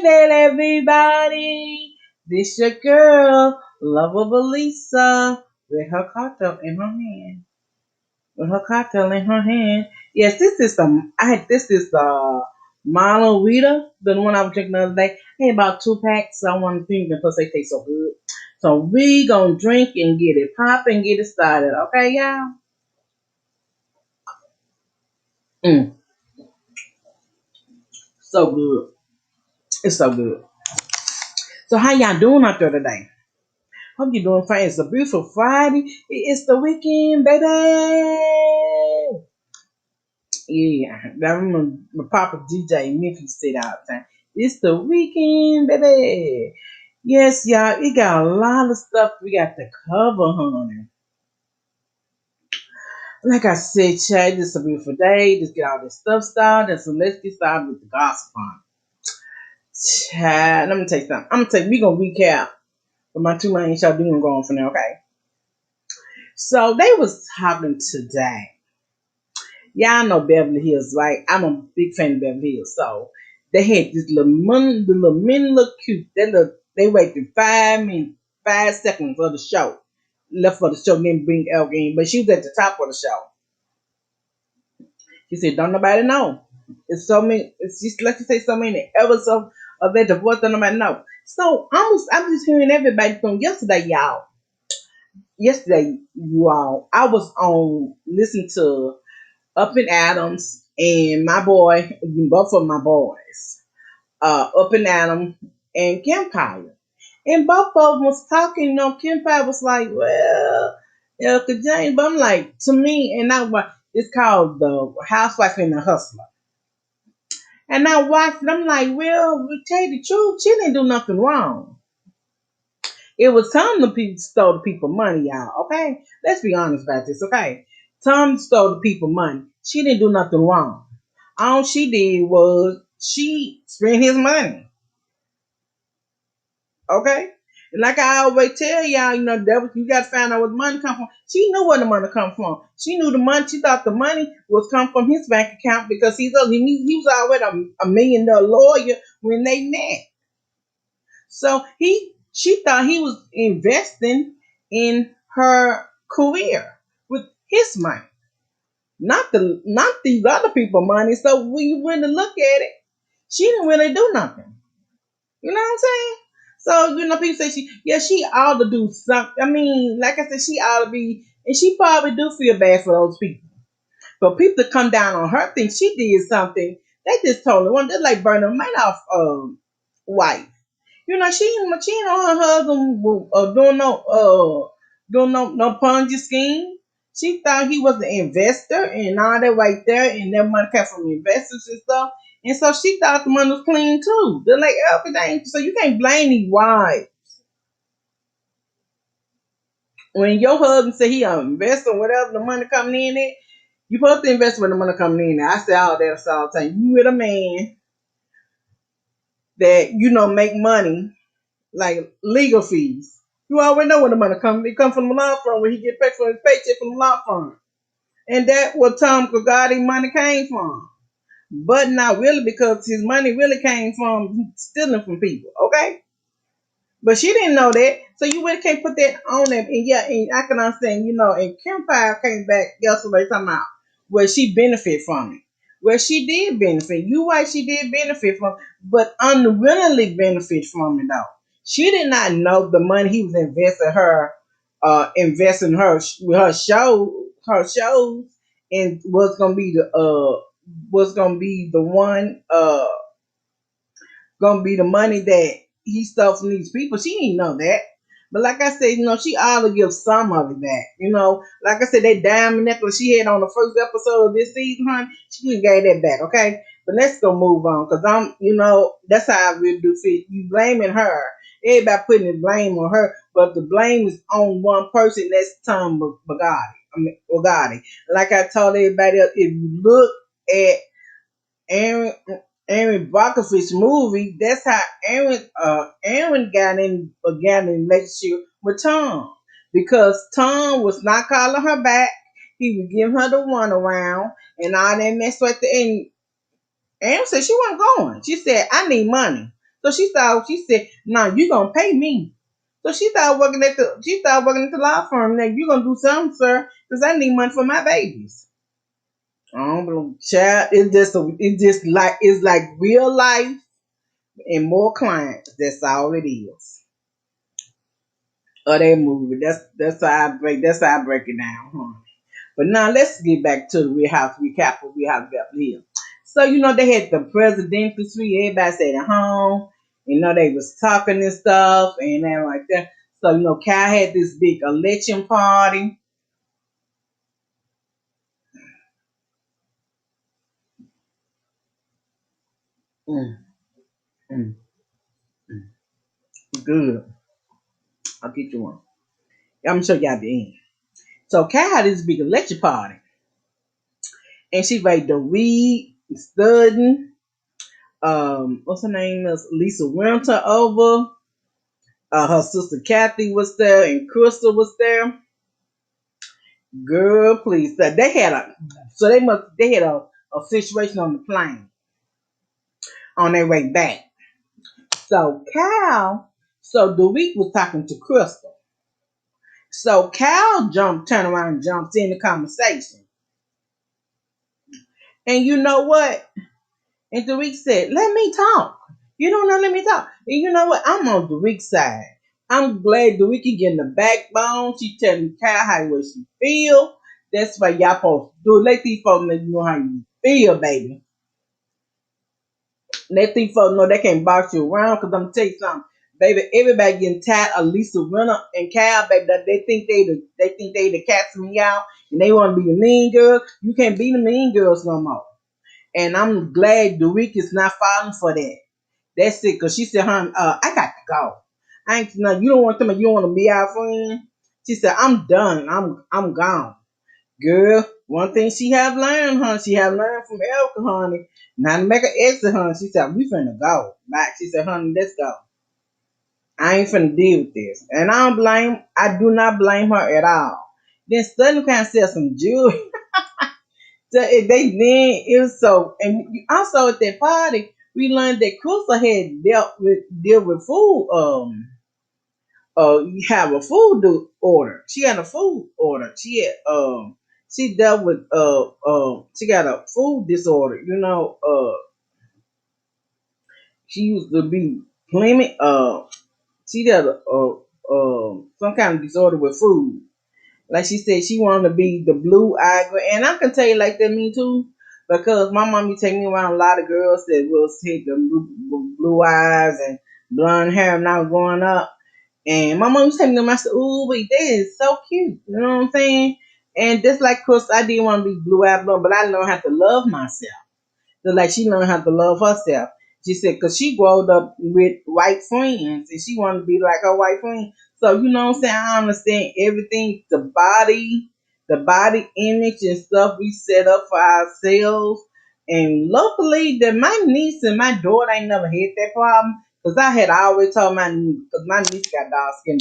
there, everybody. This your girl, lovable Lisa, with her cocktail in her hand. With her cocktail in her hand. Yes, this is the Marlowita, the one I was drinking the other day. I had about 2 packs. So I want to drink them because they taste so good. So we gonna drink and get it popping, get it started. Okay, y'all? Mm, so good. It's so good. So how y'all doing out there today? Hope you're doing fine. It's a beautiful Friday. It's the weekend, baby. Yeah, I remember my papa DJ Memphis said all the time. It's the weekend, baby. Yes, y'all. We got a lot of stuff we got to cover, honey. Like I said, Chad, this is a beautiful day. Just get all this stuff started. So let's get started with the gospel. Chad, let me tell you something. We gonna recap what my two main show doing going for now, okay? So they was talking today. Y'all know Beverly Hills, right? I'm a big fan of Beverly Hills. So they had this the little men look cute. They waited 5 minutes, 5 seconds of the show. Left for the show, then bring Elle in. But she was at the top of the show. She said, don't nobody know. It's so many, it's just like you say, so many episodes of that divorce, don't nobody know. So I'm just hearing everybody from yesterday, y'all. Yesterday, you all, I was on listening to Up and Adams and my boy, both of my boys, Up and Adam and Kempire. And both of them was talking, Kempire was like, well, Elka James, but I'm like, to me, and it's called The Housewife and the Hustler. And I watched it, I'm like, well, to tell you the truth, she didn't do nothing wrong. It was Tom the people stole the people money, y'all, okay? Let's be honest about this, okay? Tom stole the people money. She didn't do nothing wrong. All she did was she spent his money. Okay? And like I always tell y'all, you gotta find out where the money come from. She knew where the money come from. She knew the money. She thought the money was come from his bank account because he was already a $1 million lawyer when they met. So she thought he was investing in her career with his money, not these other people money. So when you really look at it, she didn't really do nothing. You know what I'm saying? So people say she ought to do something. I mean, like I said, she ought to be, and she probably do feel bad for those people. But people that come down on her think she did something, they just totally want. They're like burning Madoff wife. She ain't on her husband doing no Ponzi scheme. She thought he was an investor and all that right there, and that money came from investors and stuff. And so she thought the money was clean too. They're like, everything. So you can't blame these wives. When your husband say he an investor, whatever the money coming in at, you supposed to invest when the money coming in. I say all that all the time. You with a man that make money like legal fees. You already know where the money comes. It comes from the law firm when he get paid for his paycheck from the law firm. And that's where Tom Kagadi money came from. But not really because his money really came from stealing from people. Okay? But she didn't know that. So you really can't put that on them. And yeah, and I can understand, and Kim Pyle came back yesterday talking about where she benefit from it. Well, she did benefit. You right, she did benefit from it, but unwillingly benefit from it though. She did not know the money he was investing her with her shows, and was gonna be the one gonna be the money that he stole from these people. She didn't know that. But like I said, she ought to give some of it back. Like I said, that diamond necklace she had on the first episode of this season, honey, she could have gave that back, okay? But let's go move on, because that's how I really do fit. You blaming her. Everybody putting the blame on her, but the blame is on one person, that's Tom Bugatti. Like I told everybody else, if you look at Aaron Brockovich's movie, that's how Aaron got in relationship with Tom. Because Tom was not calling her back. He was giving her the runaround and all that mess with the end. Aaron said she wasn't going. She said, I need money. So she said, "No, you gonna pay me." So she started working at the law firm. Now you gonna do something, sir, because I need money for my babies. Child, it's like real life and more clients. That's all it is. Or they movie. That's how I break it down, huh? But now let's get back to the Real House recap of Real House Beverly Hills. So they had the presidential suite. Everybody stayed at home. They was talking and stuff and everything like that. So Cal had this big election party. Mm, mm, mm. Good. I'll get you one. I'm gonna show y'all the end. So Cal had this big election party, and she made the weed, studying. What's her name? Is Lisa Winter over. Her sister Kathy was there, and Crystal was there. Girl, please. They had a situation on the plane on their way back. So the week was talking to Crystal. So Cal turned around and jumped in the conversation. And you know what? And Derek said, "Let me talk. You don't know, let me talk." And you know what? I'm on Derek's side. I'm glad Derek getting the backbone. She telling Cal what she feel. That's why y'all supposed to do it. Let these folks know how you feel, baby. Let these folks know they can't box you around. Cause I'm gonna tell you something, baby. Everybody getting tired of Lisa Renner and Cal, baby. That they the cats me out, and they want to be the mean girls. You can't be the mean girls no more. And I'm glad Derek is not falling for that. That's it. Cause she said, "Hon, I got to go. I ain't no. You don't want them. You don't want to be our friend." She said, "I'm done. I'm gone." Girl, one thing she have learned, honey, she have learned from Erica, honey, not to make an exit, honey. She said, "We finna go." Like she said, "Honey, let's go. I ain't finna deal with this." And I do not blame her at all. Then Southern kind of said some jewelry. So it was so, and also at that party, we learned that Crystal had deal with food. You have a order. She had a food order. She dealt with she got a food disorder. She used to be plenty she got some kind of disorder with food. Like she said, she wanted to be the blue eye girl, and I can tell you like that me too, because my mommy take me around a lot of girls that was hit the blue eyes and blonde hair when I was growing up. And my mom was telling them, I said, "Ooh, wait, that is so cute." You know what I'm saying? And just like Chris, I didn't want to be blue eyed blonde, but I learned how to love myself. Just like she learned how to love herself. She said, because she growed up with white friends and she wanted to be like her white friend. So, you know what I'm saying? I understand everything, the body image and stuff we set up for ourselves. And luckily, that my niece and my daughter ain't never had that problem. Because I had always told my niece, because my niece got dark skin,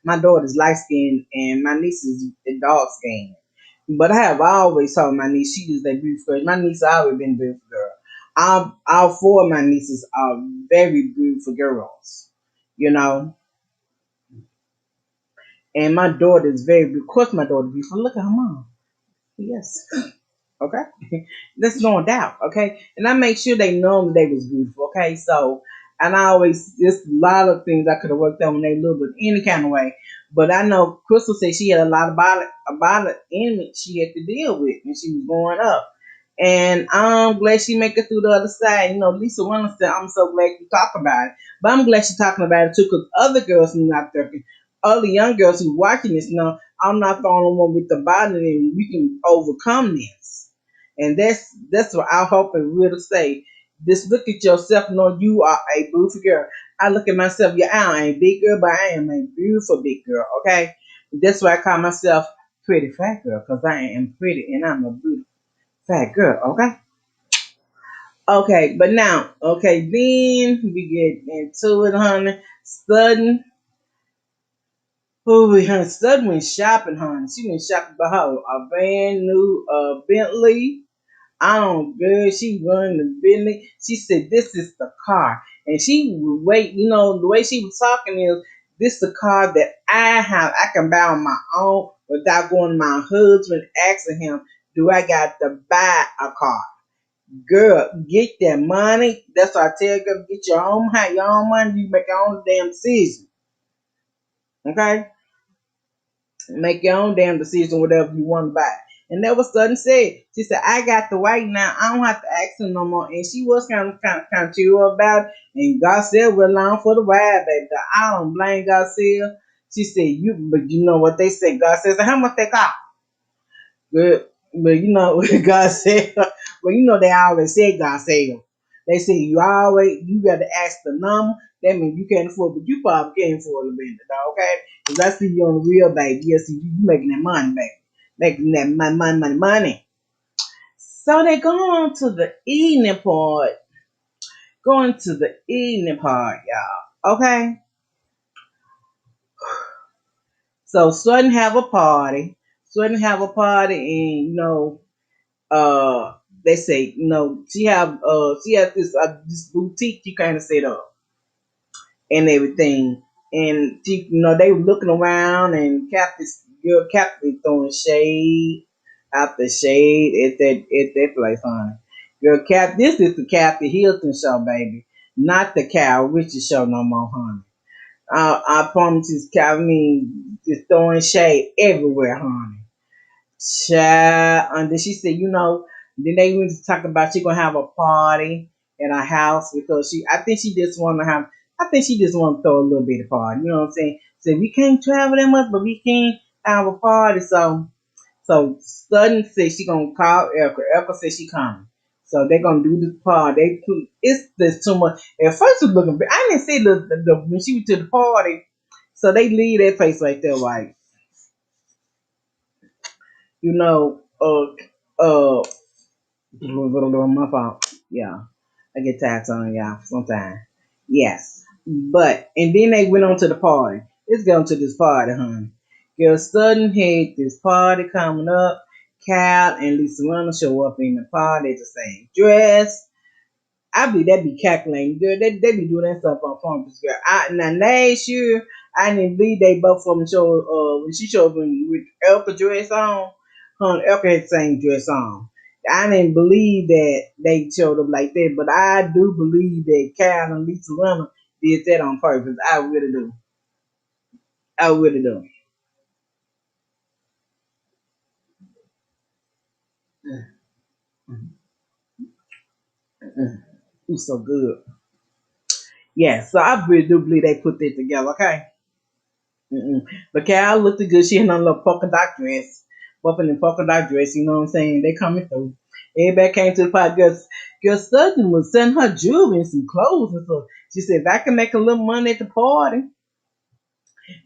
my daughter's light skin, and my niece is dark skin. But I have always told my niece she is a beautiful girl. My niece always been a beautiful girl. All four of my nieces are very beautiful girls, you know. And my daughter is very, of course, my daughter is beautiful. Look at her mom. Yes. Okay. There's no doubt. Okay. And I make sure they know that they was beautiful. Okay. So, and I always, there's a lot of things I could have worked on when they little, but any kind of way. But I know Crystal said she had a lot of body image she had to deal with when she was growing up. And I'm glad she make it through the other side. Lisa Reynolds said, "I'm so glad you talk about it." But I'm glad she's talking about it too, because other girls who not there, other young girls who watching this know I'm not the only one with the body, and we can overcome this. And that's what I hope and will say. Just look at yourself, know you are a beautiful girl. I look at myself, yeah, I ain't a big girl, but I am a beautiful big girl, okay? That's why I call myself pretty fat girl, because I am pretty and I'm a beautiful fat girl, okay? Okay, but now, okay, then we get into it, honey. Sudden, honey, Sudden went shopping, honey. She went shopping for her a brand new Bentley. I don't, girl, she run the business. She said, this is the car. And she would wait, the way she was talking is, this the car that I have. I can buy on my own without going to my husband asking him, do I got to buy a car? Girl, get that money. That's why I tell you, get your own money. You make your own damn decision. Okay? Make your own damn decision, whatever you want to buy. And that was Sudden said. She said, I got the white now. I don't have to ask him no more. And she was kind of chill about it. And God said, we're along for the ride, baby. I don't blame God said. She said, but you know what they said. God says, how much they cost? Good. But you know what God said. Well, they always say God said. They say you got to ask the number. That means you can't afford, but you probably can't afford a bit, okay? Because I see you on the real, baby. Yes, you making that money, baby. Making that money. So they going on to the evening part. Going to the evening part, y'all. Okay? So Sudden have a party. Sudden have a party, and they say, she have this boutique she kind of set up and everything. And she, they were looking around, and Captain throwing shade after shade at that place, honey. Girl, this is the Kathy Hilton show, baby, not the Cal Richard show no more, honey. I promise you, I mean, just throwing shade everywhere, honey. Child, and then she said, then they went to talk about she gonna have a party in her house because I think she just want to throw a little bit of party. You know what I'm saying? So we can't travel that much, but we can have a party. So Sudden said she gonna call Erica. Erica said she coming. So they gonna do this party. It's just too much. At first it was looking, I didn't see the when she went to the party. So they leave that place right there, like you know, my fault. Yeah, I get taxed on y'all sometimes. Yes, but and then they went on to the party. Let's go to this party, honey. Girl, Sudden had this party coming up. Cal and Lisa Runner show up in the party at the same dress. I believe they be calculating, girl. They be doing that stuff on purpose, girl. Now last year, I didn't believe they both of them showed when she showed up with Elka dress on. Elka had the same dress on. I didn't believe that they showed up like that, but I do believe that Kyle and Lisa Runner did that on purpose. I really do. I really do. It's so good. Yeah, so I really do believe they put that together. Okay. Mm-mm. But Cal looked good. She had on a little polka dot dress, bumping in polka dot dress. You know what I'm saying? They coming through. Everybody came to the party. Girl Sutton was sending her jewelry and some clothes and stuff. She said, if I can make a little money at the party,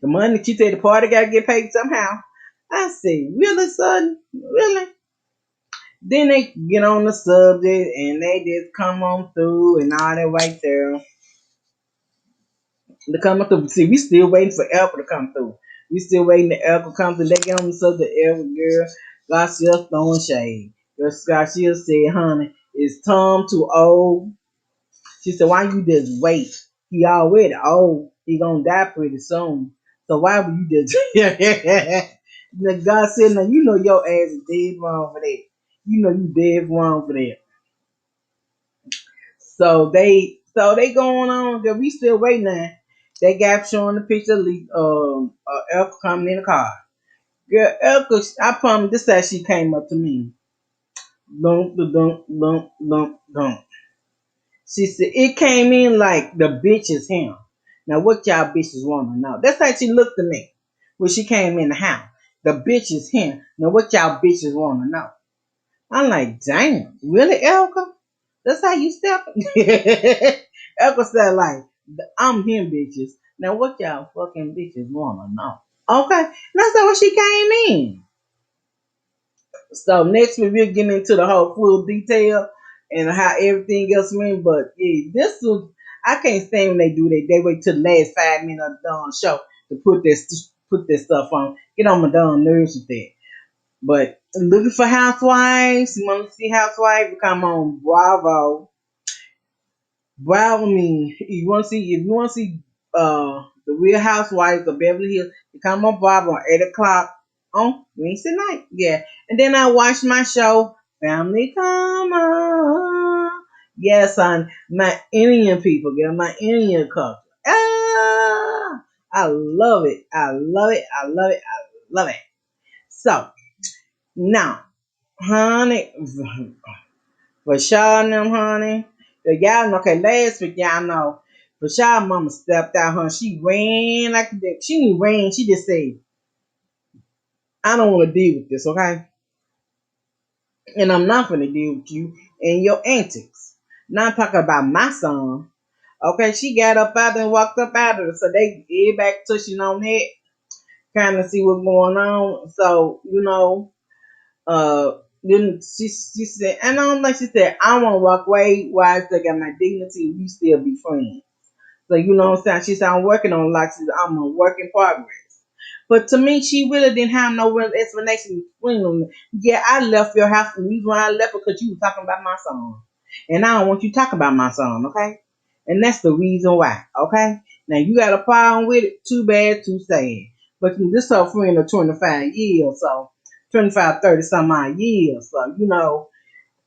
the money she said the party got to get paid somehow. I said, really, Sutton? Really? Then they get on the subject and they just come on through and all that right there. To come through. See, we still waiting for Elka to come through. We still waiting to Elka to come through. They get on the subject, Elka girl. Garcia throwing shade. Girl Garcia said, honey, is Tom too old? She said, why you just wait? He already old. He gonna die pretty soon. So why would you just Now God said, now you know your ass is dead wrong for that. You know you dead wrong for that. So they going on. Girl, we still waiting now. They got showing the picture of Elka coming in the car. Girl, Elka, I promise this how she came up to me. Lump, lump, lump, lump, lump. She said it came in like the bitch is him. Now what y'all bitches want to know? That's how she looked at me when she came in the house. The bitch is him. Now what y'all bitches want to know? I'm like, damn, really, Elka? That's how you step. Elka said like, I'm him, bitches. Now what y'all fucking bitches want to know? Okay, that's how she came in. So next week we'll get into the whole full detail and how everything else went. But yeah, this was I can't stand when they do that. They wait till the last 5 minutes of the show to put this stuff on. Get on my darn nerves with that. But looking for housewives, you want to see housewives? Come on, Bravo. Bravo me. If you want to see the Real Housewives of Beverly Hills, you come on Bravo at 8 o'clock on Wednesday night. Yeah. And then I watch my show, Family KAMRA. Yes, son. My Indian people, girl, my Indian culture. Ah, I love it. I love it. I love it. I love it. So now, honey, for sure, them, honey. Y'all know, okay, last week, y'all know, for sure, mama stepped out, honey. She ran like a dick. She didn't ran. She just said, I don't want to deal with this, okay? And I'm not going to deal with you and your antics. Now I'm talking about my son. Okay, she got up out there and walked up out of it. So they everybody touching on that, kind of see what's going on. So, then she said, and I don't like she said, I want to walk away while I still got my dignity. We still be friends. So you know what I'm saying? She said, I'm working on it like she said, I'm a work in progress. But to me, she really didn't have no real explanation between them. Yeah, I left your house. The reason why I left because you were talking about my son. And I don't want you talking about my son, okay? And that's the reason why, okay? Now, you got a problem with it. Too bad, too sad. But this her friend of 25 years, so 25, 30 some odd years.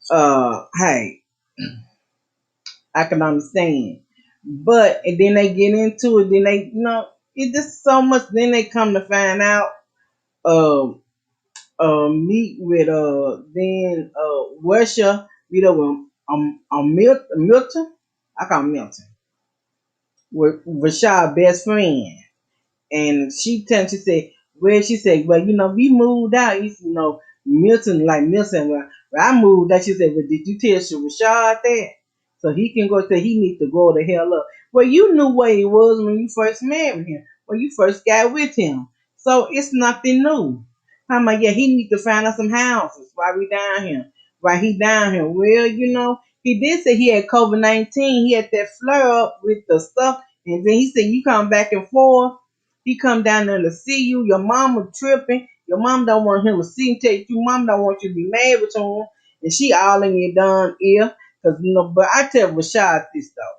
So, hey, I can understand. But, and then they get into it, then they, it's just so much. Then they come to find out, um, meet with then Russia meet up with Milton. I call him Milton with Rashad's best friend, and she said, well, she said, well, we moved out. Milton like Milton. Well, I moved out. She said, well, did you tell Rashad that? So he can go say he needs to grow the hell up. Well, you knew where he was when you first married him, when you first got with him. So it's nothing new. I'm like, yeah, he needs to find us some houses while we down here. While he down here. Well, he did say he had COVID-19. He had that flare up with the stuff. And then he said, you come back and forth. He come down there to see you. Your mama tripping. Your mom don't want him to see him. Take you. Mom don't want you to be married to him. And she all in your darn ear. But I tell Rashad this though.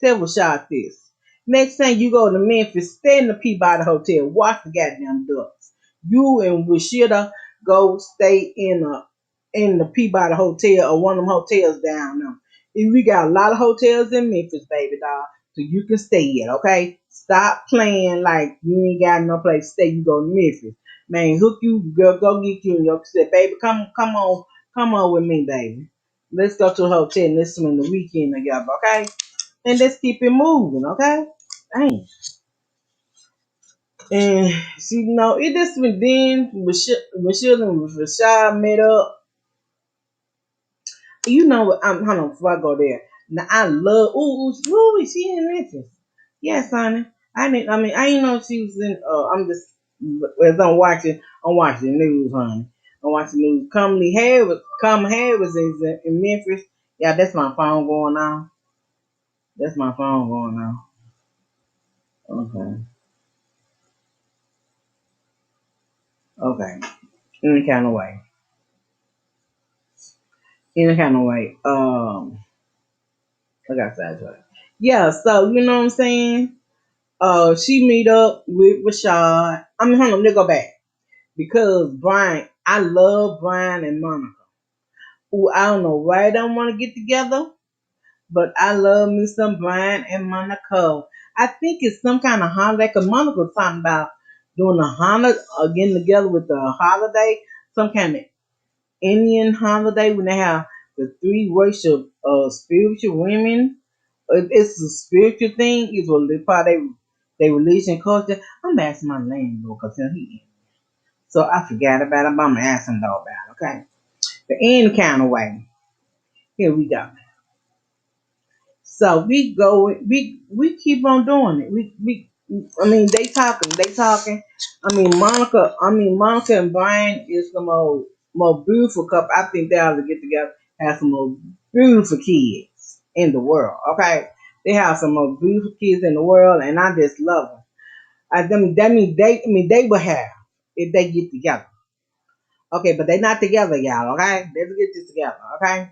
Tell Rashad this. Next time you go to Memphis, stay in the Peabody Hotel. Watch the goddamn ducks. You and Rashida go stay in the Peabody Hotel or one of them hotels down there. We got a lot of hotels in Memphis, baby doll, so you can stay at, okay? Stop playing like you ain't got no place to stay. You go to Memphis. Man, hook you, girl, go get you and your said, baby, come on with me, baby. Let's go to a hotel and let's spend the weekend together, okay? And let's keep it moving, okay? Dang. And see, it just been then Michelle and Rashad met up. You know what? Hold on before I go there. Now I love. Ooh, she in Memphis. Yes, honey. I mean, I didn't know she was in. I'm just as I'm watching the news, honey. I'm watching the news. Kamala Harris is in Memphis. Yeah, that's my phone going on. That's my phone going on. Okay, okay. Any kind of way. Any kind of way. I got sidetracked. Yeah, so you know what I'm saying. She meet up with Rashad. I mean, hold on, let's go back. Because Brian, I love Brian and Monica. Who I don't know why they don't want to get together, but I love me some Brian and Monica. I think it's some kind of holiday, because Monica was talking about doing a holiday, getting together with the holiday, some kind of Indian holiday when they have the three worship spiritual women. It's a spiritual thing. It's what they part of their religion culture. I'm asking my landlord because he. So I forgot about it, but I'm asking though about it, okay? The any kind of way. Here we go. So we go. We keep on doing it. I mean, they talking. Monica and Brian is the most beautiful couple. I think they ought to get together, have some more beautiful kids in the world. Okay, they have some most beautiful kids in the world, and I just love them. That mean they will have if they get together. Okay, but they not together, y'all. Okay, let's get this together. Okay.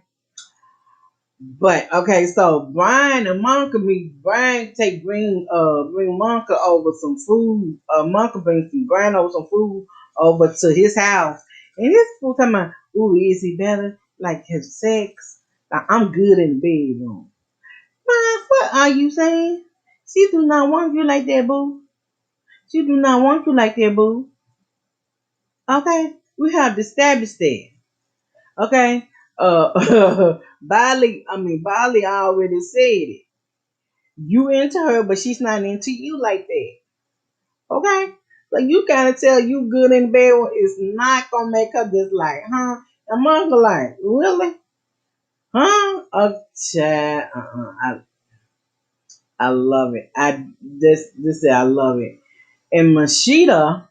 But okay, so Brian and Monica meet. Brian bring Monica over some food. Monica brings some Brian over some food over to his house, and this fool talking about, "Ooh, is he better? Like his sex? Like, I'm good in the bedroom." Man, what are you saying? She do not want you like that, boo. She do not want you like that, boo. Okay, we have established that. Okay, Bali already said it. You into her, but she's not into you like that. Okay? So you gotta tell you good in bed is not gonna make her just like, huh? And Monica like, really? Huh? Oh, child, I love it. This I love it. And Mashita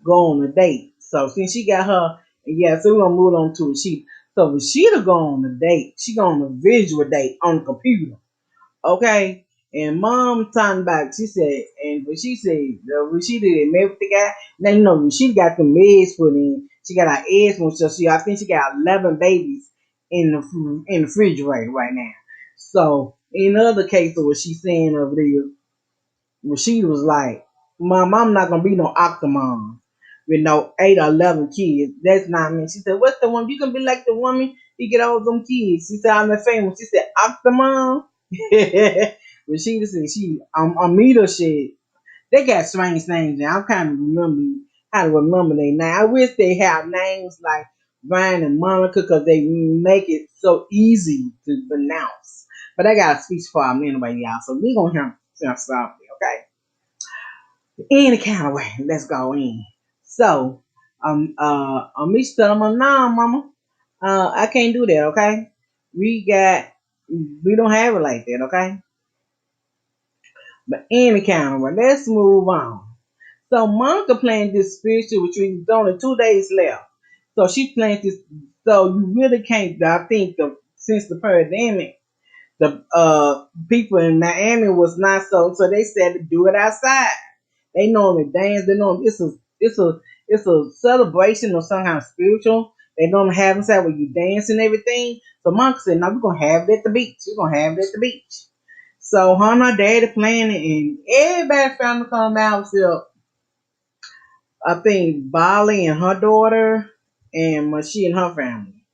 go on a date. So since she got her, yeah, so we're gonna move on to Rashida. So Rashida go on a date. She go on a visual date on the computer. Okay. And mom talking about, she said, and when she said, when she did met with the guy, now you know, she got the meds put in. She got her eggs from, so I think she got 11 babies in the refrigerator right now. So, in the other case of what she's saying over there, where she was like, Mom, I'm not going to be no octomom with no 8 or 11 kids. That's not me. She said, what's the one? You can be like the woman, you get all them kids. She said, I'm the famous. She said, octomom? But she said, Amita said, they got strange names, and I'm kind of remembering how to remember their name. I wish they have names like Brian and Monica because they make it so easy to pronounce. But I got a speech for them anyway, y'all. So we gonna hear them softly, okay? Any kind of way, let's go in. So, me telling them, nah, mama, I can't do that, okay? We got, we don't have it like that, okay? But any kind of way, let's move on. So Monica planned this spiritual retreat. There's only 2 days left. So she planned this. So you really can't. I think since the pandemic, the people in Miami was not so. So they said to do it outside. They normally dance. They know it's a celebration or some kind of spiritual. They don't have inside where you dance and everything. So Monica said, "No, we're gonna have it at the beach. We're gonna have it at the beach." So her and her daddy planning, and everybody family come out. So I think Bali and her daughter, and she and her family.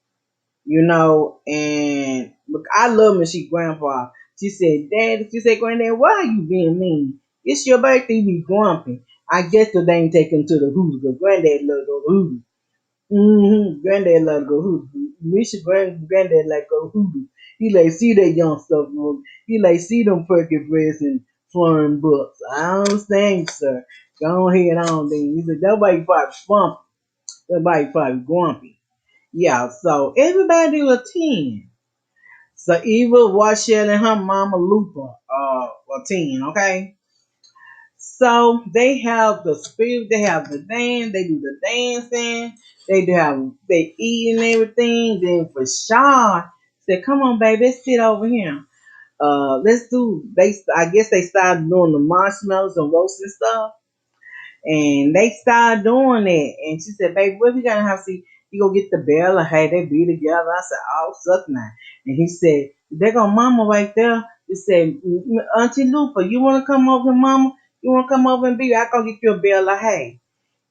And look, I love She grandpa. She said, Dad, she said, Granddad, why are you being mean? It's your birthday, you be grumpy. I guess the they ain't take him to the hoos because Granddad love to go to hoos. Granddad love to go hoos. Misha Granddad like go hoos. He like see that young stuff. He like see them perky breasts and foreign books. I understand, sir. Go ahead on then. He said, nobody probably grumpy. Nobody probably grumpy. Yeah, so everybody will attend. So Eva, Washel, and her mama Lupa will attend, okay? So they have the spirit, they have the dance, they do the dancing, they eat and everything. Then for Sean said, "Come on, baby, let's sit over here. Let's do." I guess they started doing the marshmallows and roasting stuff. And they started doing that. And she said, "Baby, what we gonna have to see? You go get the bell or hey, they be together." I said, "Oh, suck now." And he said, "They got mama right there." He said, "Auntie Lupa, you wanna come over, mama? You wanna come over and be? I go get you a bell of hay."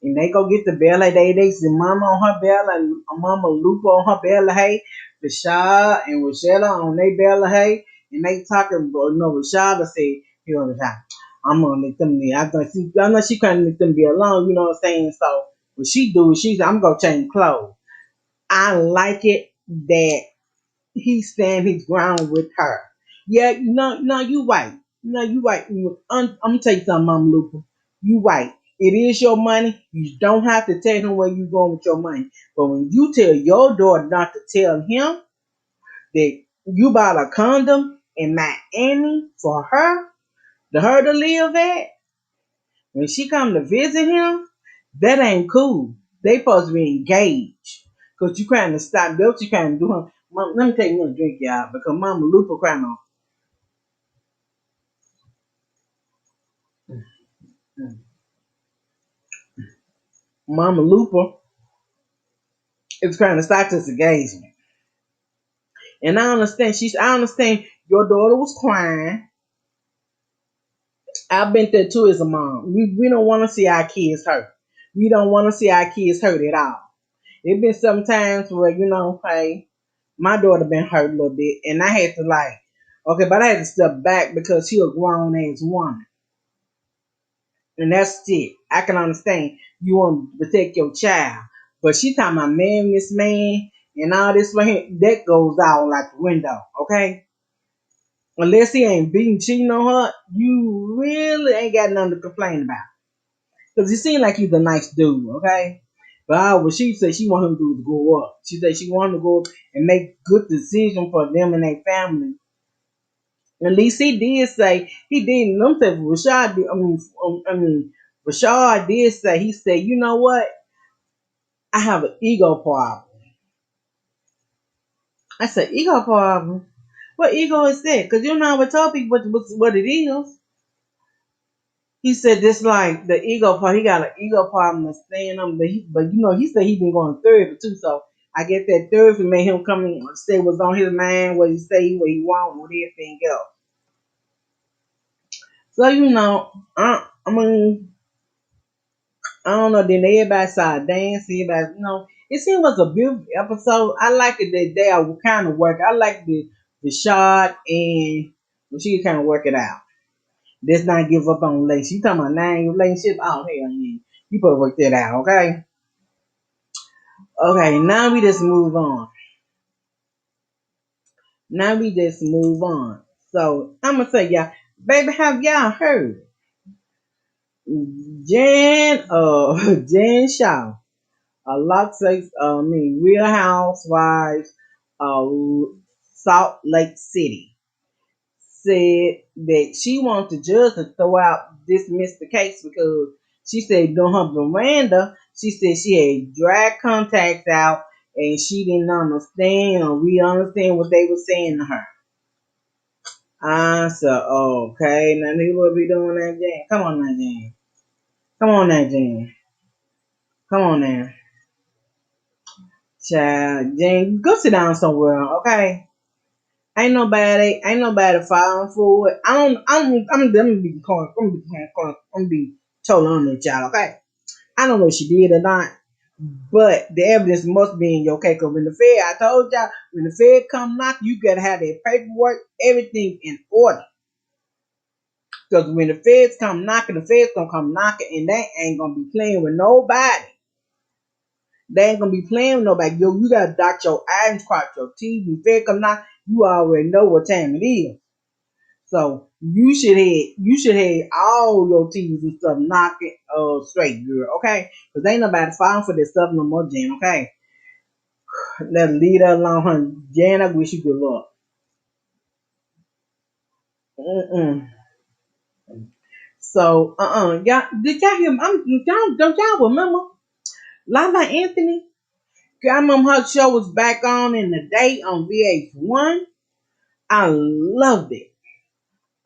And they go get the bell of hay. They see mama on her bell and mama Lupa on her bell of hay. Rashad and Rochella on their bell of hay. And they talking, but no, Rashad said, "Here, Rashad, I'm gonna let them be. I know she couldn't let them be alone, you know what I'm saying? So what she do is I'm gonna change clothes. I like it that he stand his ground with her. Yeah, no, you right. No, you right. I'm gonna tell you something, Mama Lupa. You right. It is your money. You don't have to tell him where you going with your money. But when you tell your daughter not to tell him that you bought a condom in Miami for her, to live at, when she come to visit him, that ain't cool. They supposed to be engaged. Cause you trying to stop. That's what you trying to do. Mom, let me take me a drink, y'all, because Mama Lupa crying on. Mama Lupa was trying to start this engagement. And I understand I understand your daughter was crying. I've been there too as a mom. We don't want to see our kids hurt. We don't want to see our kids hurt at all. It been some times where, hey, my daughter been hurt a little bit, and I had to okay, but I had to step back because she a grown ass woman. And that's it. I can understand you want to protect your child. But she talking about man, this man, and all this right here, that goes out like the window, okay? Unless he ain't beating, cheating on her, you really ain't got nothing to complain about. Because he seemed like he's a nice dude, okay? But what she said she wanted him to do is grow up. She said she wanted to go and make good decisions for them and their family. At least he did say he didn't. I'm saying Rashad. Rashad did say he said, you know what? I have an ego problem. I said ego problem. What ego is that? Because you know I would tell people what it is. He said this like the ego part. He got an ego problem to stand on, but he said he been going therapy too. So I get that therapy made him come and say what's on his mind, what he say, what he want, what everything else. So I mean. I don't know. Then everybody started dancing. Everybody, it seemed like a beautiful episode. I like it that they are kind of work. I like the shot and she kind of work it out. Let's not give up on relationship. You talking about 9 relationship? Oh hell yeah. You better work that out, okay? Okay, now we just move on. So I'm gonna say y'all, baby, have y'all heard Jan Shaw? A lot of Real Housewives of Salt Lake City said that she wants the judge to dismiss the case because she said during her Miranda, she said she had drag contacts out and she didn't understand or re-understand what they were saying to her. I said, okay, now he will be doing that, Jan. Come on now, Jan. Come on now, Jan. Come on now. Child, Jan, go sit down somewhere, okay? Ain't nobody falling for it. I'm gonna be totally honest, y'all, okay? I don't know if she did or not, but the evidence must be in your case. Cause when the Fed, I told y'all, when the Fed come knock, you gotta have their paperwork, everything in order. Cause when the Feds come knocking, the Feds gonna come knocking, and they ain't gonna be playing with nobody. They ain't gonna be playing with nobody. Yo, you gotta dot your I's and cross your T's. When the Fed come knock, you already know what time it is. So you should have all your T's and stuff knocking straight, girl, okay? Because ain't nobody falling for this stuff no more, Jan, okay? Let's leave that alone, honey. Jan, I wish you good luck. Mm-mm. So, y'all, did y'all hear? Don't y'all remember Lala Anthony? I remember her show was back on in the day on VH1. I loved it.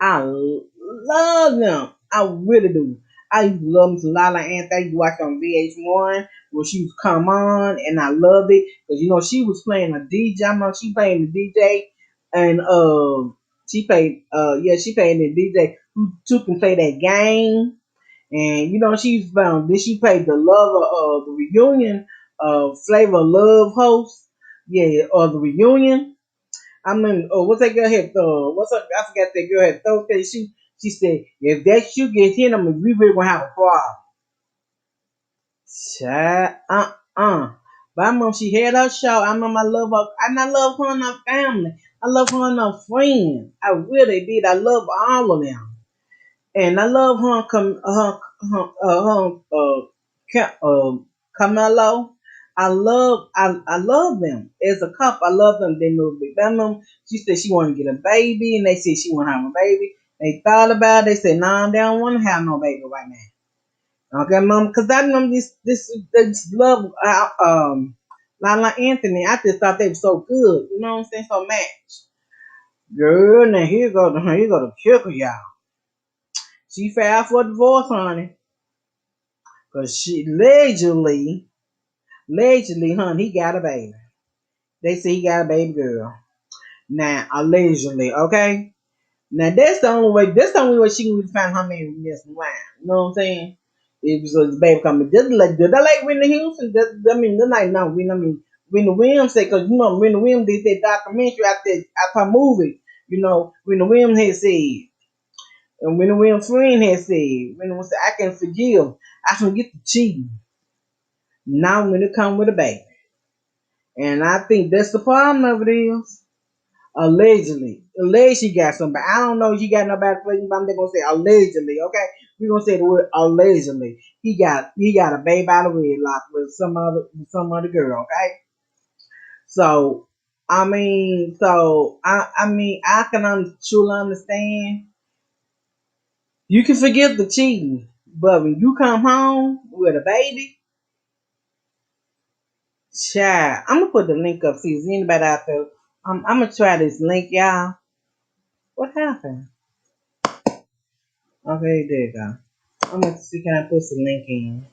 I love them. I really do. I used to love me some Lala Anthony. I used to watch on VH1 when she was come on, and I loved it because she was playing a DJ. I know she playing the DJ, and she played the DJ who can play that game, and she's found. Then she played the lover of the reunion, Flavor of Love host, or the reunion. I mean, what's that girl had? I forgot that girl had throat. She said, if that shoe gets hit, we really gonna have a problem. Child, But I remember she had her show. I remember I love her, and I love her and her family. I love her and her friends. I really did. I love all of them, and I love Carmelo. I love them as a couple. I love them. They know big them. She said she want to get a baby, and they said she want to have a baby. They thought about it. They said, "Nah, they don't want to have no baby right now." Okay, mom, because I know this love. Lala Anthony. I just thought they were so good. You know what I'm saying? So match, girl. Now here go the kicker, y'all. She filed for divorce, honey, because she allegedly Allegedly, honey, he got a baby. They say he got a baby girl. Now, allegedly, okay? Now that's the only way. That's the only way she can find her man in this line. You know what I'm saying? It was the baby coming. Just like that, like Whitney Houston. I mean, the night now. I mean, when the Williams said, because you know, when the Williams did that documentary after her movie, you know, when the Williams had said, and when the Williams friend had said, when it was, I can forgive, I can get the cheating. Now when it come with a baby, and I think that's the problem of it is. Allegedly. Allegedly she got somebody. I don't know if she got nobody pregnant, but I'm just gonna say allegedly, okay? We're gonna say the word allegedly. He got a baby out of wedlock with some other girl, okay? So I mean I can truly understand. You can forgive the cheating, but when you come home with a baby, child, I'm gonna put the link up. See if anybody out there. I'm gonna try this link, y'all. What happened? Okay, there you go. I'm gonna see can I put some link in.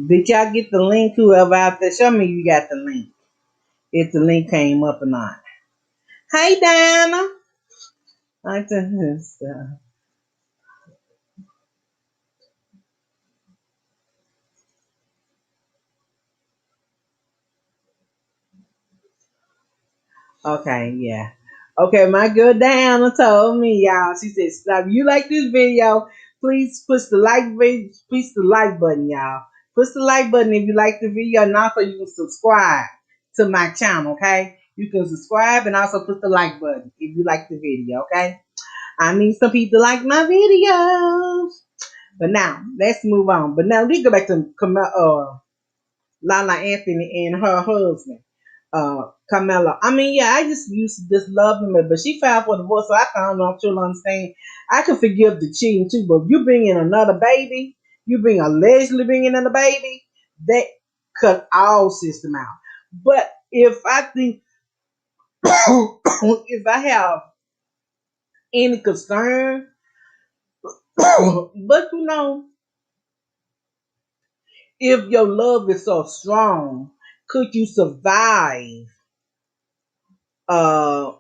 Did y'all get the link? Whoever out there, show me you got the link. If the link came up or not. Hey Diana. I tell you stuff. Okay, yeah. Okay, my girl Diana told me, y'all. She said, "Stop. You like this video? Please push the like button, y'all. Push the like button if you like the video, and also you can subscribe to my channel. Okay, you can subscribe and also push the like button if you like the video. Okay, I need some people to like my videos. But now let's move on. But now we go back to Lala Anthony and her husband, Carmela. I mean, yeah, I just used to just love him, but she filed for divorce, so I kind of don't truly understand. I can forgive the cheating too, but if you bring in another baby, allegedly bring in another baby, that cut all system out. But if I think, if I have any concern, but you know, if your love is so strong, could you survive? Uh,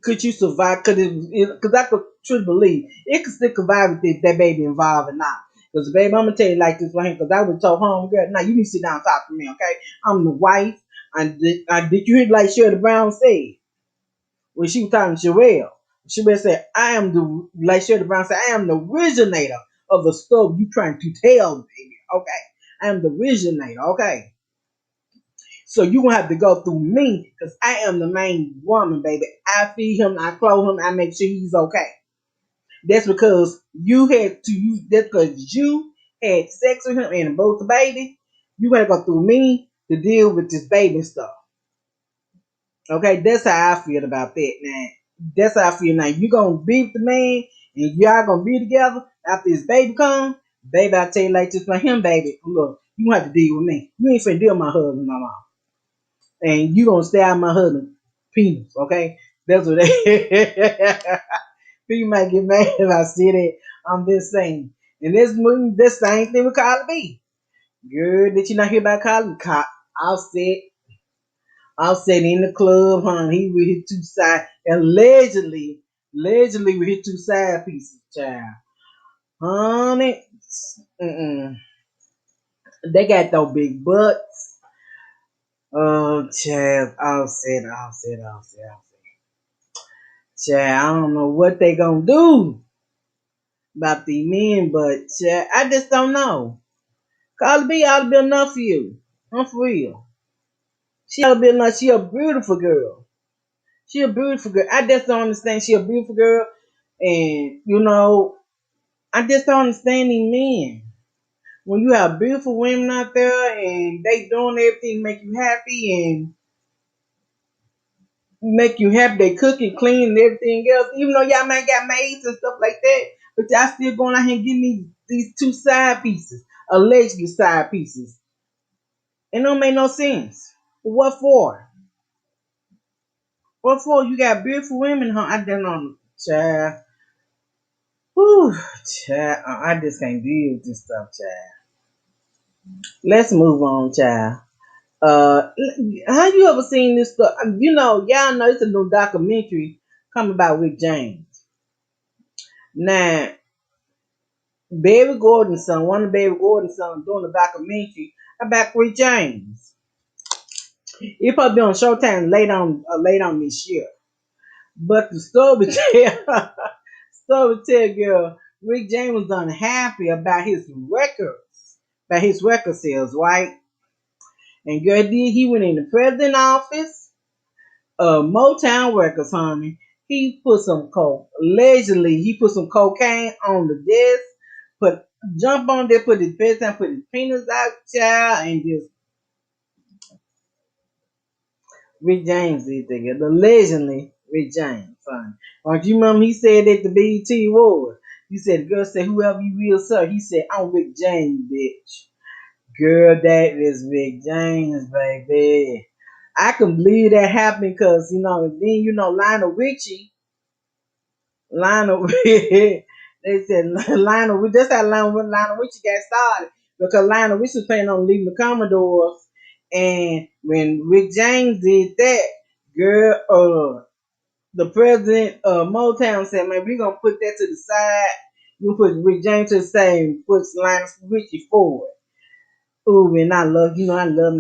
could you survive? Because I could truly believe it could still survive if that baby involved or not. Because baby, I'm gonna tell you like this right here. Because I was told home girl, now you need to sit down and talk to me, okay? I'm the wife. Did you hear like Shirley Brown said when she was talking to Sherelle? Sherelle said, "I am the like Shirley Brown said, I am the originator of the stuff you trying to tell me, okay? I am the originator, okay? So you gonna have to go through me because I am the main woman, baby. I feed him, I clothe him, I make sure he's okay. That's because you had to use that's because you had sex with him and both the baby. You gotta go through me to deal with this baby stuff. Okay, that's how I feel about that now. That's how I feel now. You gonna be with the man and y'all gonna be together after his baby comes. Baby, I tell you like this for him, baby. Look, you have to deal with me. You ain't finna deal with my husband no more. And you gonna stay out my husband penis, okay? That's what they people might get mad if I say that. I'm just saying. And this same thing with Carly B. Girl, did you not hear about Carly? Offset, Offset in the club, honey. He with his two side, allegedly with his two side pieces, child. Honey, they got those big butts. Oh, child, Offset. Child, I don't know what they gonna do about the men, but child, I just don't know. Carly B ought to be enough for you. I'm for real. She ought to be enough. She a beautiful girl. She a beautiful girl. I just don't understand. She a beautiful girl, and I just don't understand these men. When you have beautiful women out there and they doing everything make you happy and make you happy. They cook and clean and everything else. Even though y'all might got maids and stuff like that, but y'all still going out here and getting these two side pieces, allegedly side pieces. It don't make no sense. What for? What for? You got beautiful women, huh? I don't know, child. Whew, child. I just can't deal with this stuff, child. Let's move on, child. How you ever seen this stuff? You know, y'all know it's a new documentary coming about Rick James. Now, Barry Gordon's son, one of Barry Gordon's sons, doing a documentary about Rick James. It probably be on Showtime later on this year. But the story tell girl, Rick James was unhappy about his record sales, right? And girl, he went in the president office, Motown Records, honey. He put some coke. Allegedly, he put some cocaine on the desk. Put jump on there, put his best down, put his penis out, child, and just Rick James did that. Allegedly, Rick James, honey. Don't you remember he said at the BET Awards? He said, the girl said, whoever you will, sir. He said, I'm Rick James, bitch. Girl, that is Rick James, baby. I can believe that happened because, then, Lionel, they said Lionel, that's how Lionel Richie got started because Lionel Richie was planning on leaving the Commodores. And when Rick James did that, girl, the president of Motown said, man, we're going to put that to the side. We're going to put Rick James to the side and put Lionel Richie forward. Ooh, and I love me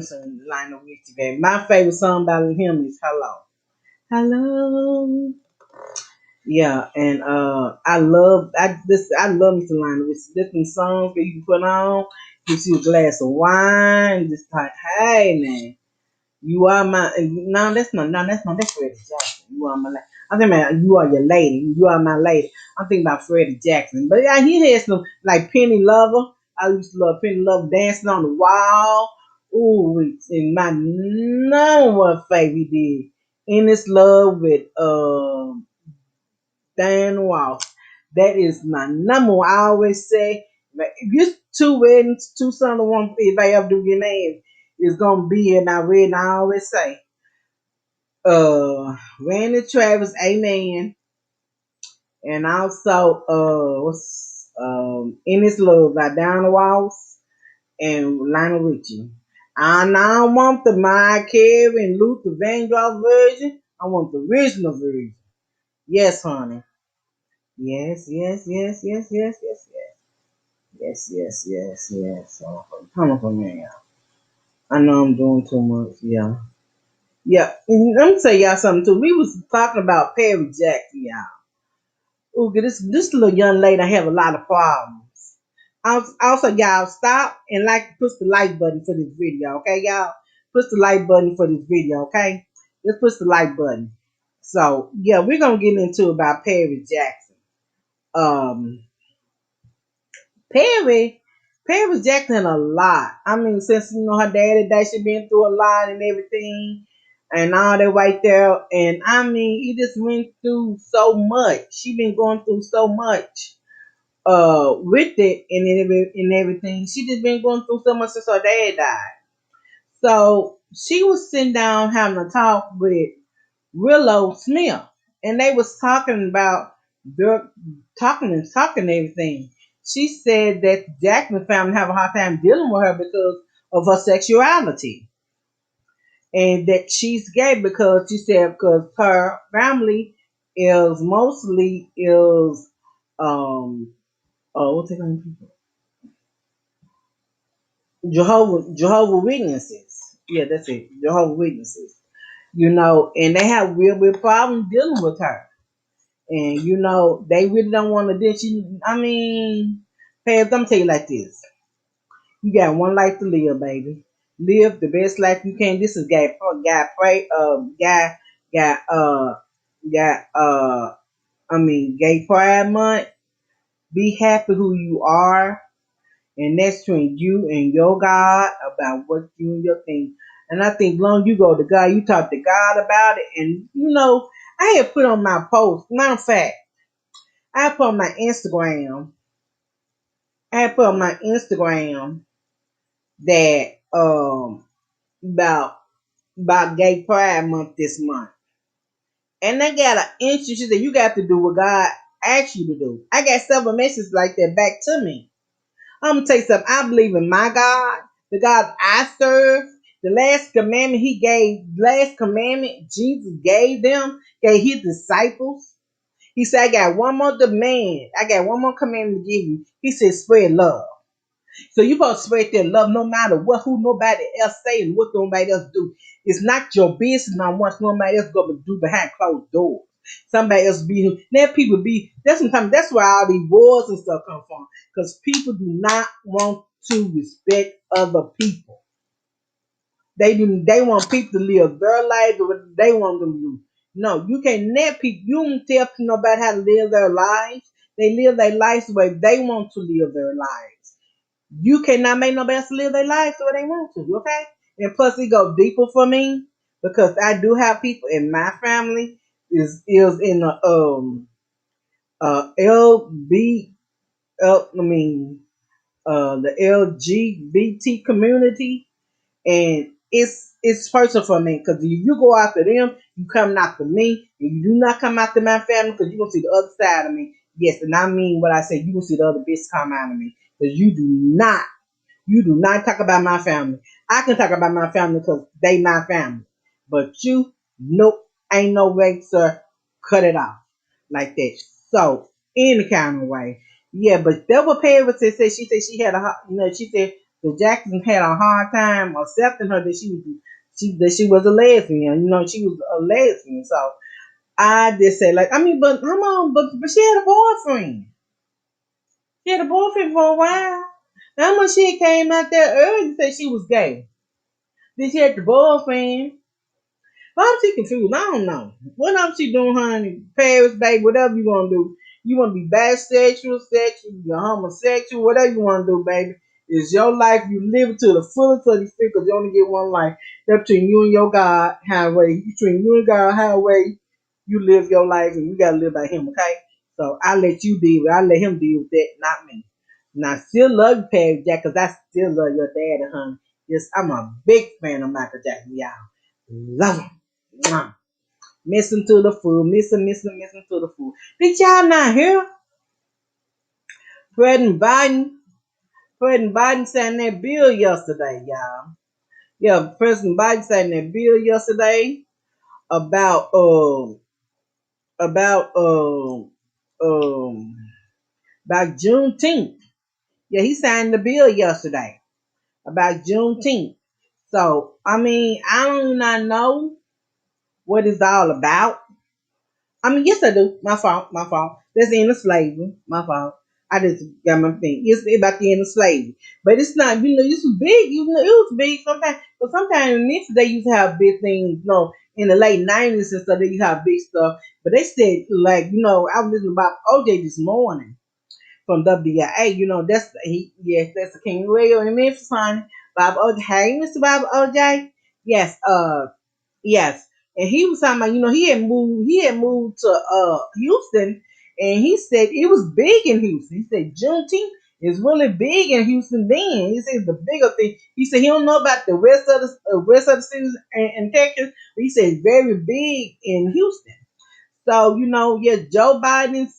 some Lionel Richie, baby. My favorite song about him is Hello. Hello. Yeah, and I love me some Lionel Richie. Different songs that you can put on, get you a glass of wine, just like, hey man, you are my that's Freddie Jackson. You are my lady. I'm thinking about you are your lady. You are my lady. I'm thinking about Freddie Jackson. But yeah, he had some like Penny Lover. I used to love Penny Lover dancing on the wall. Ooh, and my number one favorite did In This Love with Diane Walsh. That is my number one. I always say, if you two weddings, two sons, one if I ever do your name, is gonna be in our wedding. I always say, Randy Travis, Amen, and also what's In This Love by Diana Walls and Lionel Richie. And I don't want the Mariah Carey and Luther Vandross version. I want the original version. Yes, honey. Yes, yes, yes, yes, yes, yes, yes. Yes, yes, yes, yes. So, come on from here, y'all. I know I'm doing too much, yeah. Yeah, let me tell y'all something too. We was talking about Perry Jackson, y'all. Ooh, this little young lady have a lot of problems. Also, y'all stop and push the like button for this video, okay, y'all? Push the like button for this video, okay? Just push the like button. So yeah, we're gonna get into about Perry Jackson. Um, Perry, Perry was Jackson a lot. I mean, since her daddy died, she been through a lot and everything, and all that right there. And I mean, he just went through so much. She been going through so much with it and everything. She just been going through so much since her dad died. So she was sitting down having a talk with Willow Smith, and they was talking about their talking and everything. She said that Jackson family have a hard time dealing with her because of her sexuality, and that she's gay because she said because her family is mostly is what's it called? Jehovah Witnesses. Yeah, that's it. Jehovah Witnesses. And they have real big problems dealing with her. And they really don't want to deal. I mean, hey, I'm tell you like this: you got one life to live, baby. Live the best life you can. This is pray, guy, guy, Gay Pride Month. Be happy who you are, and that's between you and your God about what you and your thing. And I think long you go to God, you talk to God about it, and I had put on my post. Matter of fact, I put on my Instagram. I put on my Instagram that about Gay Pride Month this month. And they got an instance that you got to do what God asked you to do. I got several messages like that back to me. I'm gonna tell you something. I believe in my God, the God I serve. The last commandment He gave, last commandment Jesus gave them, gave His disciples. He said, I got one more demand. I got one more commandment to give you. He said, spread love. So you supposed to spread that love no matter what, who nobody else say and what nobody else do. It's not your business on what somebody else going to do behind closed doors. Somebody else be let people be. That's sometimes that's where all these wars and stuff come from. Because people do not want to respect other people. They do. They want people to live their lives or what they want them to do. No, you can't let people. You don't tell nobody how to live their lives. They live their lives the way they want to live their lives. You cannot make nobody else live their lives the way they want to. Okay? And plus, it goes deeper for me because I do have people in my family is in the LB the LGBT community, and it's personal for me because if you go after them, you coming after me. If you do not come after my family, because you gonna see the other side of me. Yes, and I mean what I say. You gonna see the other bitch come out of me because you do not talk about my family. I can talk about my family because they my family. But you, nope, ain't no way, sir. Cut it off like that. So, any kind of way. Yeah, but that what Paris said. She said she had she said the Jackson had a hard time accepting her that she was a lesbian. She was a lesbian. So I just said like, I mean, but come on, but she had a boyfriend. She had a boyfriend for a while. Now when she came out there early and said she was gay. Then she had the boyfriend. I'm she confused. I don't know. What else she doing, honey? Paris, baby, whatever you want to do. You want to be bisexual, sexual, you're homosexual, whatever you want to do, baby. It's your life. You live it to the fullest of your spirit because you only get one life. That's between you and your God, highway. Between you and God, highway, you live your life and you got to live by Him, okay? So I let you deal with it. I let Him deal with that, not me. And I still love you, Paris Jack, because I still love your daddy, honey. Yes, I'm a big fan of Michael Jackson, y'all. Love him. Mwah. Missing to the food. Missing to the food. Did y'all not hear? President Biden signed that bill yesterday, y'all. Yeah, President Biden signed that bill yesterday about about um um about Juneteenth. Yeah, he signed the bill yesterday about Juneteenth. So I mean, I do not know what it's all about. I mean, yes, I do. My fault. My fault. That's the end of slavery. My fault. I just got my thing. It's about the end of slavery, but it's not. This was big. It was big sometimes. But sometimes in this, they used to have big things. In the late '90s and stuff, they used to have big stuff. But they said, like, I was listening about OJ this morning from WIA. That's the King Radio in Memphis, honey. Bob OJ. Hey, Mr. Bob OJ. Yes. Yes. And he was talking about, he had moved to Houston, and he said it was big in Houston. He said Juneteenth is really big in Houston then. He said the bigger thing. He said he don't know about the rest of the cities in Texas, but he said it's very big in Houston. So, Joe Biden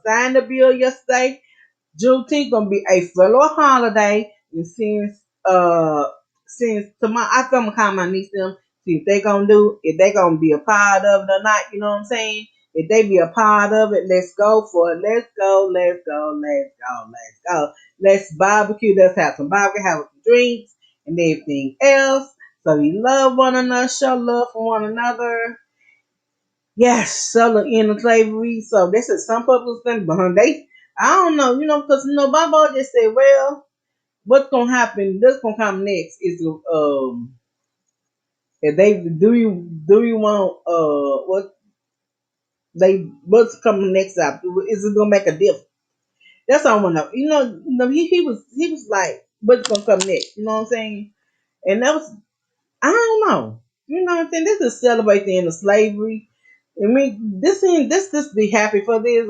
signed the bill yesterday. Juneteenth gonna be a federal holiday, and since tomorrow, I'm gonna call my niece them, see if they gonna be a part of it or not. You know what I'm saying? If they be a part of it, let's go for it. Let's go, let's go, let's go, let's go. Let's barbecue. Let's have some barbecue, have some drinks, and everything else. So we love one another, show love for one another. Yes, so in the slavery. So this is some people's thing, but I don't know, because Baba just said, well, what's gonna happen? What's gonna come next is if they do you want what's coming next up? Is it gonna make a difference? That's all I want to know. He was like, what's gonna come next? You know what I'm saying? And that was I don't know. You know what I'm saying? This is celebrate the end of slavery. I mean, this be happy for this.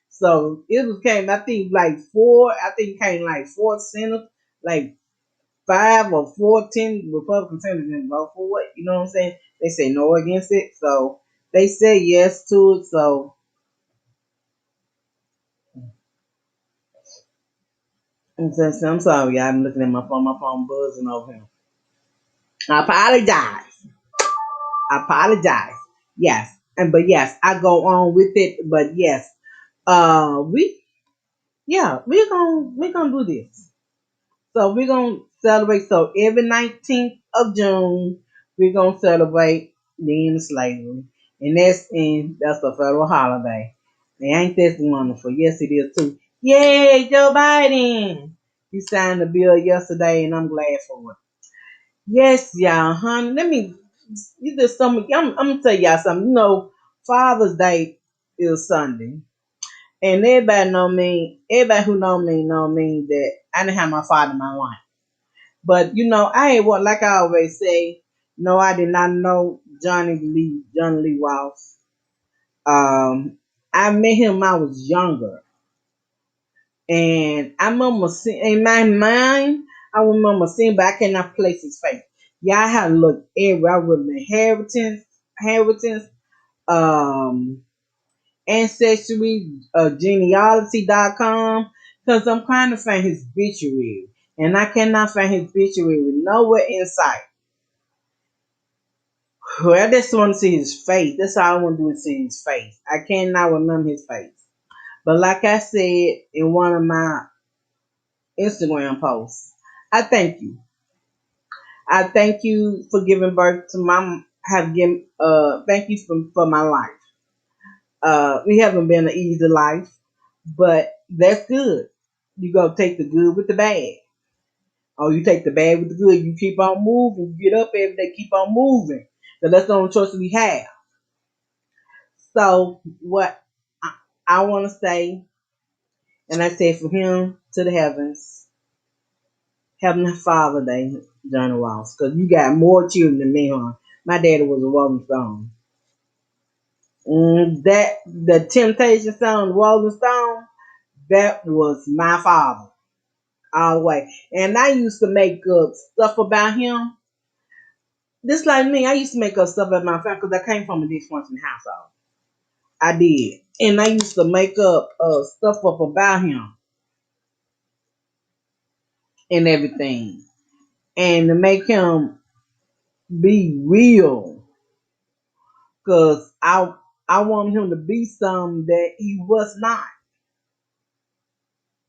So it was came. I think like four. I think it came like four senators, like 5 or 14 Republican senators didn't vote for it. You know what I'm saying? They say no against it. So they say yes to it. So I'm sorry, y'all. I'm looking at my phone. My phone buzzing over here. I apologize. I apologize. Yes. But yes, I go on with it. But yes, we're gonna do this. So we're gonna celebrate. So every 19th of June, we're gonna celebrate the end of slavery, and that's a federal holiday. And ain't that wonderful? Yes, it is too. Yay, Joe Biden! He signed the bill yesterday, and I'm glad for it. Yes, y'all, honey. You just something. I'm gonna tell y'all something. Father's Day is Sunday. And everybody know me, everybody who know me that I didn't have my father in my life. But I ain't what like I always say, no, I did not know Johnny Lee Ross. I met him when I was younger. And I remember seeing in my mind, I remember seeing, but I cannot place his face. Yeah, I had to look everywhere. I was inheritance, um, ancestry, genealogy.com, because I'm trying to find his obituary. And I cannot find his obituary nowhere in sight. Well, I just want to see his face. That's all I want to do is see his face. I cannot remember his face. But like I said in one of my Instagram posts, I thank you. I thank you for giving birth to thank you for my life. We haven't been an easy life, but that's good. You go take the good with the bad. Or you take the bad with the good. You keep on moving. You get up every day, keep on moving. So that's the only choice we have. So what I want to say, and I say from him to the heavens, Heavenly Father Day, Johnny Ross, because you got more children than me, huh? My daddy was a Rolling Stone. That the Temptation song, Rolling Stone, that was my father all the way. And I used to make up stuff about him. Just like me, I used to make up stuff about my family because I came from a dysfunctional household. I did, and I used to make up stuff up about him and everything, and to make him be real, cause I want him to be something that he was not,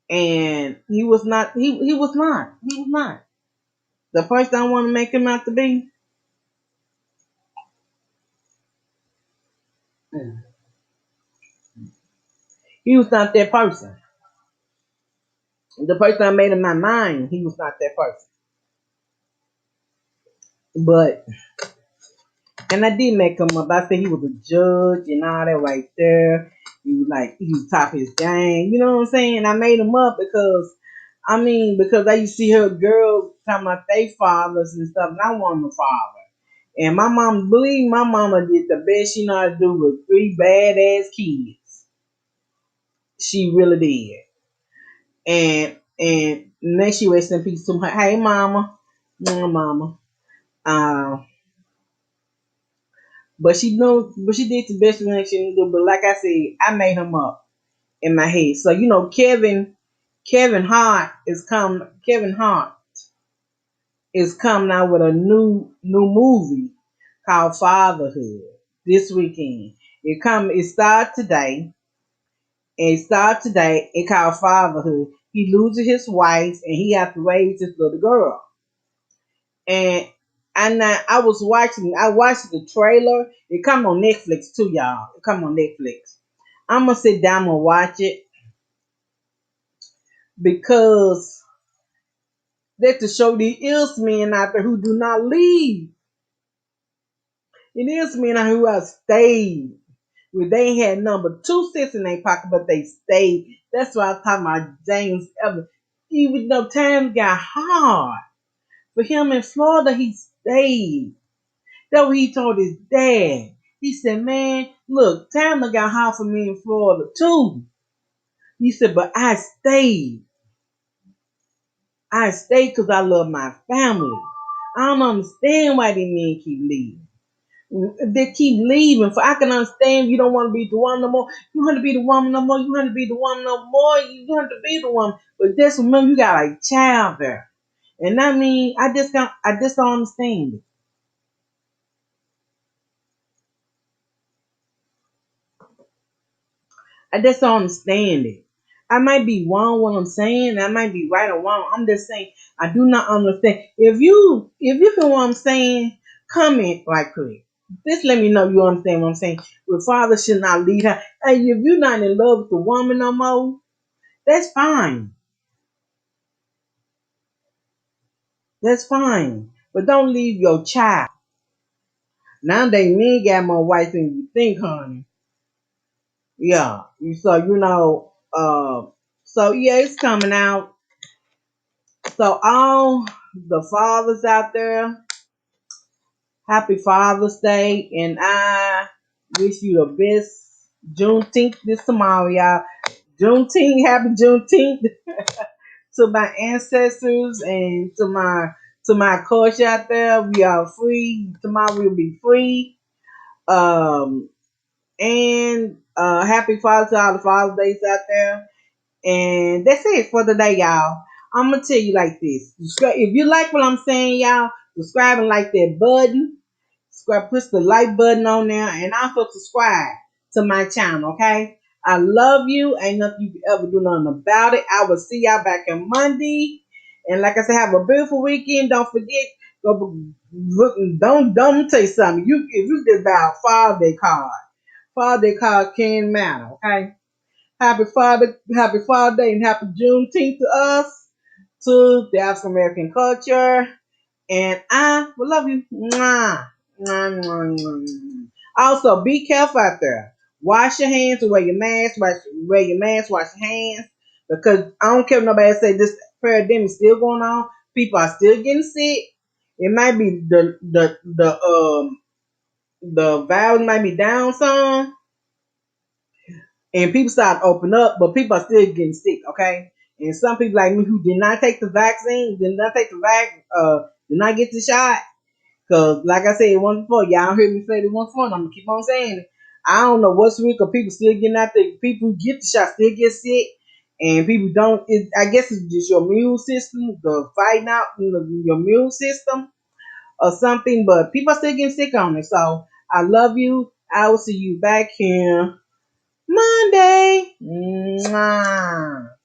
and he was not. He was not. He was not. The person I want to make him out to be, he was not that person. The person I made in my mind, he was not that person. But and I did make him up. I said he was a judge and all that right there. He was top of his game. You know what I'm saying? I made him up because I used to see her girls talking about their fathers and stuff, and I wanted a father. And my mom, believe my mama did the best she know how to do with three badass kids. She really did. And then she rest in peace to her. Hey mama. Mama. Uh, but she did the best thing she knew. But like I said, I made him up in my head. So Kevin Hart is coming out with a new movie called Fatherhood this weekend. It started today. And it started today. It called Fatherhood. He loses his wife and he has to raise his little girl. And I watched the trailer. It come on Netflix too, y'all. It come on Netflix. I'm gonna sit down and watch it because that's to show the is men out there who do not leave. It is men out who have stayed. Where they had number 2 cents in their pocket, but they stayed. That's why I was talking about James Evans. Even though times got hard for him in Florida, he stayed. That's what he told his dad. He said, man, look, time got hard for me in Florida too. He said, but I stayed. I stayed because I love my family. I don't understand why these men keep leaving. They keep leaving. For I can understand you don't want to be the one no more. You want to be the woman no more. You want to be the woman no more. You want to be the woman. But just remember, you got a child there, and I mean, I just don't understand it. I just don't understand it. I might be wrong what I'm saying. I might be right or wrong. I'm just saying I do not understand. If you feel what I'm saying, comment right quick. Just let me know you understand what I'm saying. Your father should not lead her. Hey, if you're not in love with the woman no more, that's fine. That's fine. But don't leave your child. Nowadays, men got more rights than you think, honey. Yeah. So so yeah, it's coming out. So all the fathers out there, happy Father's Day, and I wish you the best Juneteenth this tomorrow, y'all. Juneteenth, happy Juneteenth to my ancestors and to my culture out there. We are free. Tomorrow we'll be free. Um and happy Father's Day to all the Father's Days out there. And that's it for today, y'all. I'm gonna tell you like this. If you like what I'm saying, y'all, subscribe and like that button. Subscribe, push the like button on there, and also subscribe to my channel, okay? I love you. Ain't nothing you can ever do nothing about it. I will see y'all back on Monday. And like I said, have a beautiful weekend. Don't forget, go look. Don't tell you something. If you just buy a Father Day card can matter, okay? Happy Father Day, and happy Juneteenth to us, to the African American culture, and I will love you. Mwah. Mwah, mwah, mwah. Also, be careful out there. Wash your hands, wear your mask, wear your mask, wash your hands, because I don't care if nobody say this pandemic is still going on. People are still getting sick. It might be the virus might be down some, and people start to open up, but people are still getting sick, okay? And some people like me who did not take the vaccine, did not get the shot, because like I said once before, y'all heard me say it once before, and I'm gonna keep on saying it. I don't know what's real, because people still getting out there. People who get the shot still get sick, and people don't. I guess it's just your immune system, the fighting out your immune system or something, but people are still getting sick on it. So I love you. I will see you back here Monday. Mwah.